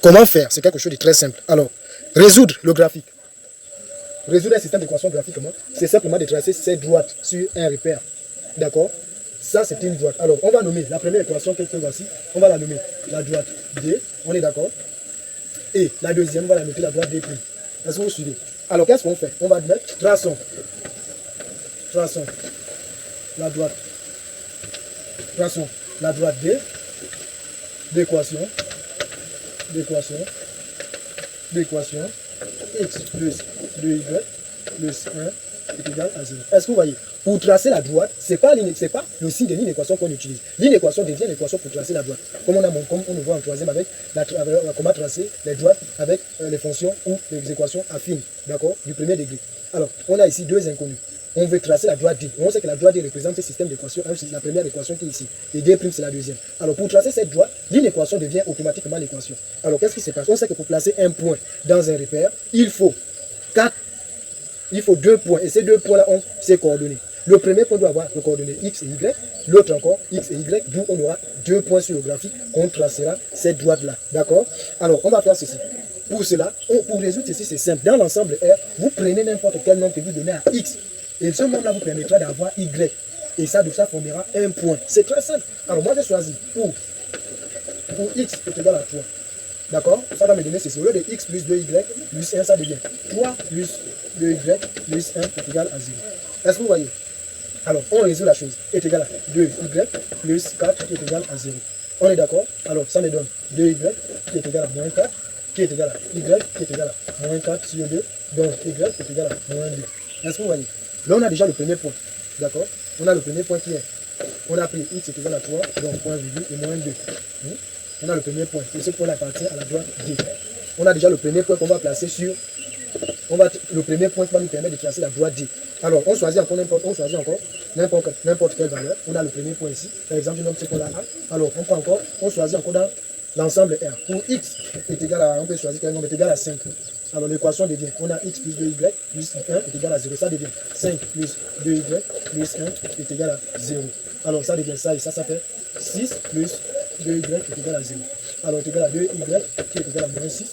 Comment faire? C'est quelque chose de très simple. Alors, résoudre le graphique. Résoudre un système d'équation graphique, comment? C'est simplement de tracer ces droites sur un repère. D'accord? Ça, c'est une droite. Alors, on va nommer la première équation que voici. On va la nommer la droite D. On est d'accord? Et la deuxième, on va la noter la droite D'. Est-ce que vous suivez? Alors, qu'est-ce qu'on fait? On va mettre traçons la droite. Traçons la droite D d'équation x plus 2y plus 1 est égal à 0. Est-ce que vous voyez? Pour tracer la droite, ce n'est pas le signe de l'inéquation qu'on utilise. L'inéquation devient l'équation pour tracer la droite. Comme on le voit en troisième avec comment tracer les droites avec les fonctions ou les équations affines, d'accord, du premier degré. Alors, on a ici deux inconnus. On veut tracer la droite D. On sait que la droite D représente ce système d'équations. C'est la première équation qui est ici. Et D' c'est la deuxième. Alors, pour tracer cette droite, l'inéquation devient automatiquement l'équation. Alors, qu'est-ce qui se passe? On sait que pour placer un point dans un repère, il faut 2 points. Et ces 2 points-là ont ces coordonnées. Le premier point doit avoir les coordonnées x et y. L'autre encore, x et y. D'où on aura 2 points sur le graphique. On tracera cette droite-là. D'accord? Alors, on va faire ceci. Pour cela, pour résoudre ceci, c'est simple. Dans l'ensemble R, vous prenez n'importe quel nombre que vous donnez à x. Et ce nombre-là vous permettra d'avoir y. Et ça formera un point. C'est très simple. Alors moi, j'ai choisi pour x est égal à 3. D'accord? Ça va me donner ceci. Au lieu de x plus 2y plus 1, ça devient 3 plus 2y plus 1 est égal à 0. Est-ce que vous voyez? Alors, on résout la chose. Est égal à 2y plus 4 qui est égal à 0. On est d'accord? Alors, ça me donne 2y qui est égal à moins 4, qui est égal à y qui est égal à moins 4 sur 2. Donc, y est égal à moins 2. Est-ce que vous voyez? Là, on a déjà le premier point. D'accord? On a le premier point qui est. On a pris x est égal à 3, donc point virgule et moins 2. On a le premier point. Et ce point appartient à la droite D. On a déjà le premier point qu'on va placer sur. Le premier point qui va nous permettre de tracer la droite D. Alors, on choisit encore n'importe quelle valeur. On a le premier point ici. Par exemple, je nomme ce point-là A. Alors, on choisit encore dans l'ensemble R. Pour x est égal à, on peut choisir quel nombre est égal à 5. Alors l'équation devient, on a x plus 2y plus 1 est égal à 0. Ça devient 5 plus 2y plus 1 est égal à 0. Alors ça devient ça et ça fait 6 plus 2y est égal à 0. Alors c'est égal à 2y qui est égal à moins 6.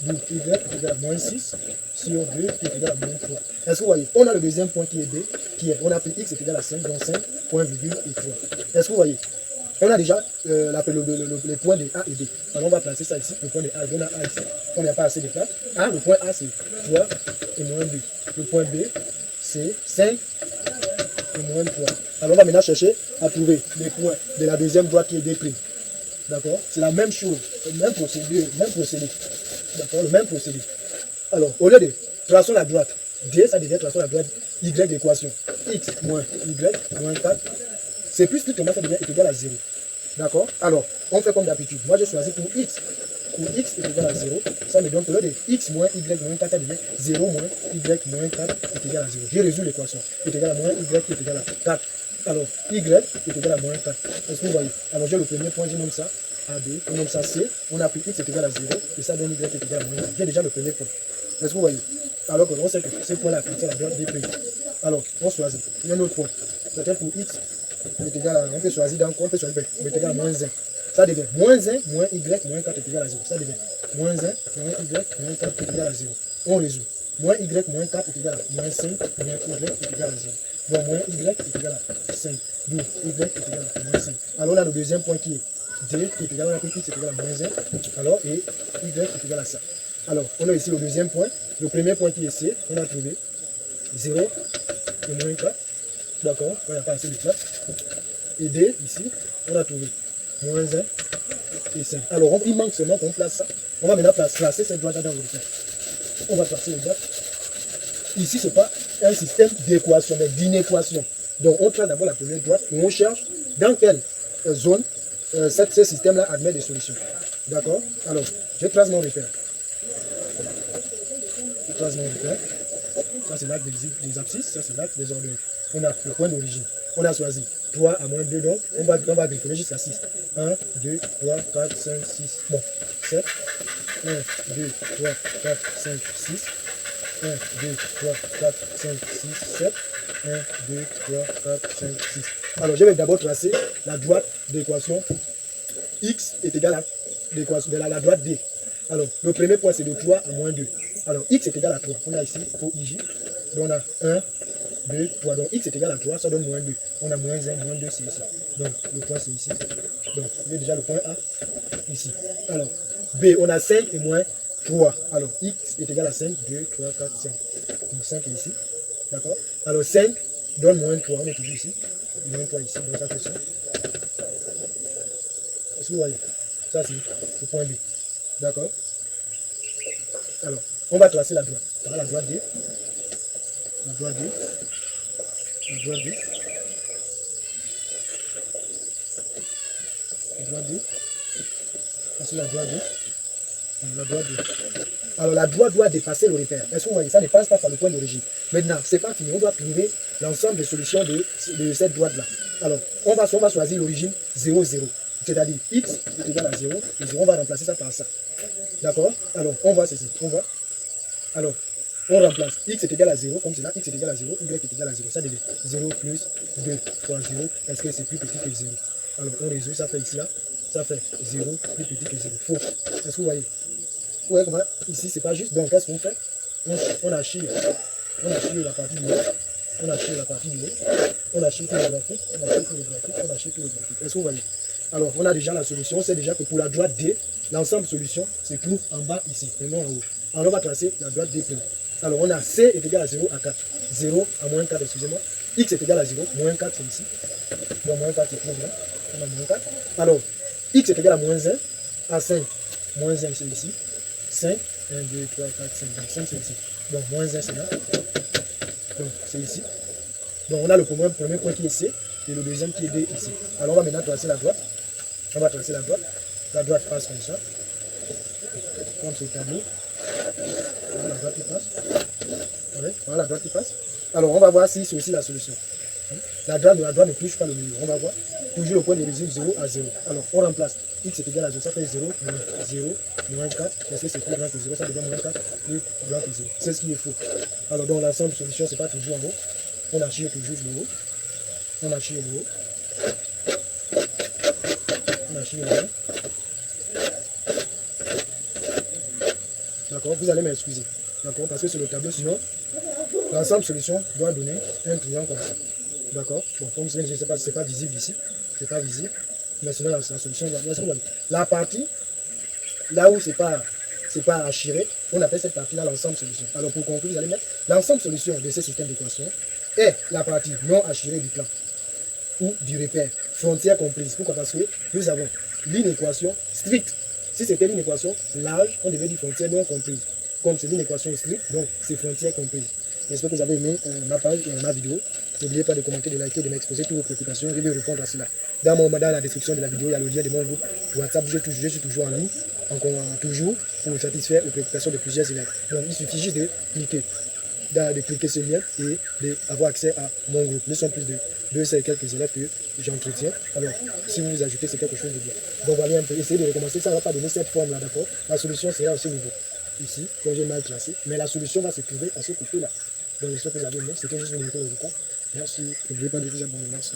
Donc y est égal à moins 6 sur 2 qui est égal à moins 3. Est-ce que vous voyez? On a le deuxième point qui est B, on a pris x est égal à 5, donc 5, point virgule et 3. Est-ce que vous voyez? On a déjà les points de A et B. Alors on va placer ça ici, le point de A, on a A ici. Comme il n'y a pas assez de place, A, le point A c'est 3 et moins 2. Le point B c'est 5 et moins 3. Alors on va maintenant chercher à trouver les points de la deuxième droite qui est D'. D'accord? C'est la même chose, le même procédé. D'accord? Le même procédé. Alors, au lieu de traçons la droite D, ça devient traçons la droite Y d'équation. X moins Y moins 4. C'est plus strictement, ça devient égal à 0. D'accord? Alors, on fait comme d'habitude. Moi, j'ai choisi pour x. Pour x est égal à 0. Ça me donne au lieu de x moins y moins 4, ça devient 0 moins y moins 4 est égal à 0. Je résout l'équation. Est égal à moins y qui est égal à 4. Alors, y est égal à moins 4. Est-ce que vous voyez? Alors, j'ai le premier point, je nomme ça AB. On nomme ça C. On a pris x est égal à 0. Et ça donne y est égal à moins 4. J'ai déjà le premier point. Est-ce que vous voyez? Alors qu'on sait que ce point-là appartient à la droite D'. Alors, on choisit. Il y a un autre point. Peut-être pour x. Est égal à, on peut choisir dans quoi? On peut choisir est égal à moins 1. Ça devient moins 1, moins y, moins 4 est égal à 0. Ça devient moins 1, moins y, moins 4 est égal à 0. On résout. Moins y, moins 4 est égal à moins 5, moins y est égal à 0. Donc moins y est égal à 5. Donc y est égal à moins 5. Alors là, le deuxième point qui est D, qui est égal à x est égal à moins 1. Alors, et y est égal à ça. Alors, on a ici le deuxième point. Le premier point qui est C, on a trouvé 0 et moins 4. D'accord, il n'y a pas assez de place. Et D, ici, on a trouvé moins 1 et 5. Alors, il manque seulement qu'on place ça. On va maintenant placer cette droite dans le temps. On va placer les droites. Ici, ce n'est pas un système d'équation, mais d'inéquation. Donc, on trace d'abord la première droite et on cherche dans quelle zone ce système-là admet des solutions. D'accord? Alors, je trace mon repère. Je trace mon repère. Ça, c'est l'axe des abscisses. Ça, c'est l'axe des ordonnées. On a le point d'origine. On a choisi 3 à moins 2, donc on va griffonner jusqu'à 6. 1, 2, 3, 4, 5, 6. Bon, 7, 1, 2, 3, 4, 5, 6. 1, 2, 3, 4, 5, 6, 7. 1, 2, 3, 4, 5, 6. Alors, je vais d'abord tracer la droite d'équation x est égal à l'équation de la droite d. Alors, le premier point, c'est de 3 à moins 2. Alors, x est égal à 3. On a ici, pour ij. Donc, on a 1, 2, 3. Donc, x est égal à 3, ça donne moins 2. On a moins 1, moins 2, c'est ici. Donc, le point, c'est ici. Donc, il y a déjà le point A, ici. Alors, B, on a 5 et moins 3. Alors, x est égal à 5, 2, 3, 4, 5. Donc, 5 est ici. D'accord? Alors, 5 donne moins 3. On est toujours ici. Moins 3 ici. Donc, ça fait ça. Est-ce que vous voyez? Ça, c'est le point B. D'accord? Alors, on va tracer la droite. Voilà la droite D. La droite D. La droite D. La droite D. Tracer la droite D. La droite D. Alors, la droite doit dépasser le repère. Est-ce que vous voyez? Ça ne passe pas par le point d'origine. Maintenant, c'est pas fini. On doit trouver l'ensemble des solutions de cette droite-là. Alors, on va choisir l'origine 0, 0. C'est-à-dire x est égal à 0. Et 0, on va remplacer ça par ça. D'accord? Alors, on voit ceci. On voit. Alors, on remplace x est égal à 0, comme cela, x est égal à 0, y est égal à 0. Ça devient 0 plus 2 fois 0. Est-ce que c'est plus petit que 0? Alors, on résout, ça fait ici, là. Ça fait 0 plus petit que 0. Faux. Est-ce que vous voyez? Vous voyez comment ici, c'est pas juste. Donc, qu'est-ce qu'on fait? On achille la partie du haut. On achille la partie du haut. On achille tout le graphique. On achille tout le graphique. On achille tout le graphique. Est-ce que vous voyez? Alors, on a déjà la solution. On sait déjà que pour la droite D, l'ensemble solution se trouve en bas ici, et non en haut. Alors, on va tracer la droite D. Alors, on a C est égal à 0 à 4. 0 à moins 4, excusez-moi. X est égal à 0. Moins 4, c'est ici. Donc, moins 4, c'est plus là. On a moins 4. Alors, X est égal à moins 1. À 5. Moins 1, c'est ici. 5. 1, 2, 3, 4, 5. Donc, 5, c'est ici. Donc, moins 1, c'est là. Donc, c'est ici. Donc, on a le premier point qui est C. Et le deuxième qui est D ici. Alors, on va maintenant tracer la droite. On va tracer la droite. La droite passe comme ça. Comme ce tableau. Voilà la droite qui passe. Ouais, voilà la droite qui passe. Alors, on va voir si c'est aussi la solution. La droite ne touche pas le milieu. On va voir. Toujours le point d'origine 0 à 0. Alors, on remplace. X est égal à 0. Ça fait 0, moins 0, moins 4. Est-ce que c'est plus grand que 0? Ça devient moins 4, plus grand que 0. C'est ce qui est faux. Alors, dans l'ensemble solution, ce n'est pas toujours en haut. On achille toujours le haut. On achille le haut. On achille le haut. D'accord? Vous allez m'excuser. D'accord? Parce que c'est le tableau, sinon, l'ensemble solution doit donner un triangle comme ça. D'accord? Bon, comme je ne sais pas, c'est pas visible ici. C'est pas visible. Mais sinon, la solution doit. La partie, là où c'est pas achiré, on appelle cette partie-là l'ensemble solution. Alors, pour conclure, vous allez mettre l'ensemble solution de ce système d'équations est la partie non achirée du plan ou du repère, frontière comprise. Pourquoi? Parce que nous avons l'inéquation stricte. Si c'était une équation large, on devait dire frontière non comprise. Comme c'est une équation stricte, donc c'est frontière comprise. J'espère que vous avez aimé ma page et ma vidéo. N'oubliez pas de commenter, de liker, de m'exposer toutes vos préoccupations. Je vais répondre à cela. Dans la description de la vidéo, il y a le lien de mon groupe WhatsApp. Je suis toujours en ligne, toujours pour satisfaire les préoccupations de plusieurs élèves. Donc il suffit juste de cliquer ce lien et d'avoir accès à mon groupe. Nous sommes plus de 200 et quelques élèves que j'entretiens. Alors, si vous vous ajoutez, c'est quelque chose de bien. Donc, voilà un peu, essayez de recommencer. Ça ne va pas donner cette forme-là, d'accord? La solution sera à ce niveau. Ici, comme j'ai mal tracé. Mais la solution va se trouver à ce côté-là. Donc, j'espère que vous avez aimé. C'était juste une vidéo de résultat. Merci. N'oubliez pas de vous abonner. Merci.